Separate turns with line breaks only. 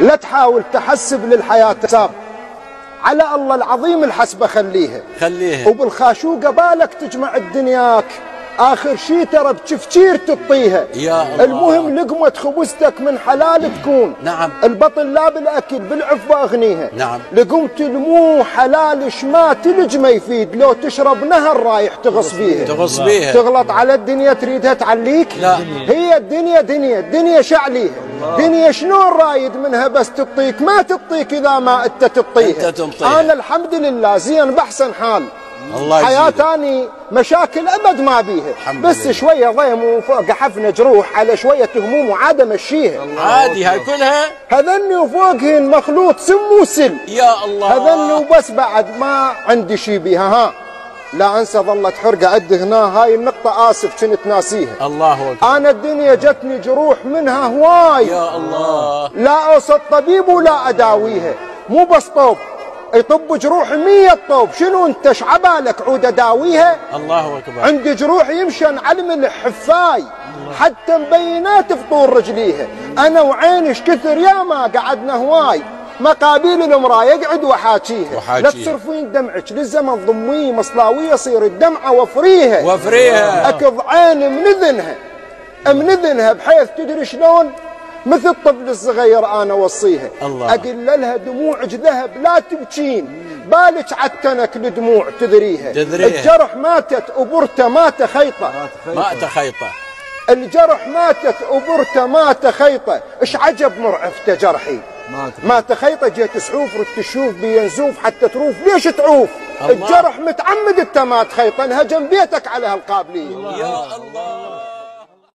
لا تحاول تحسب للحياة حساب، على الله العظيم الحسبة خليها وبالخاشوقة بالك تجمع الدنياك، آخر شي ترى بتفجير تطيها.
يا الله.
المهم لقمة خبزتك من حلال تكون.
نعم.
البطن لا بالأكل بالعفة أغنيها.
نعم.
لقمة المو حلال شما تلج ما يفيد، لو تشرب نهر رايح تغص بيها. تغلط على الدنيا تريدها تعليك؟
لا.
هي الدنيا شعليها. دنيا شلون رايد منها بس تطيك؟ ما تطيك إذا ما أنت تطيها. أنا الحمد لله زين بأحسن حال. حياتاني مشاكل أبد ما بيها، بس شوية ضيم وفوق حفنة جروح على شوية هموم وعادة مشيها.
عادي هاي كلها؟
هذني وفوقهن مخلوط سم وسل.
يا الله.
هذني وبس بعد ما عندي شي بيها. ها لا انسى ظلت حرقة عد هنا، هاي النقطة آسف كنت ناسيها.
الله أكبر.
أنا الدنيا جتني جروح منها هواي.
يا الله.
لا أوصل طبيب ولا أداويها، مو بس طوب يطب جروح 100 طوب، شنو انت شعبالك عود اداويها؟
الله اكبر. عندي
جروح يمشن على الملح حفاي، حتى مبينات في طول رجليها. انا وعينش كثر يا ما قعدنا هواي، مقابيل المراه يقعد وحاكيها. لا تصرفين دمعك للزمن ضميه مصلاويه، صير الدمعه وفريها اكض عين منذنها بحيث تدري شلون مثل الطفل الصغير انا اوصيها. اقول لها دموعك ذهب لا تبكين، بالك عتنك لدموع تذريها. الجرح ماتت وبرته مات خيطه. الجرح ماتت وبرته مات خيطه. ايش عجب مرعفته جرحي مات خيطه. جيت سعوف ردت تشوف بينزوف حتى تروف. ليش تعوف؟ الجرح متعمد انت مات خيطه، انهجم بيتك على هالقابليه.
يا الله.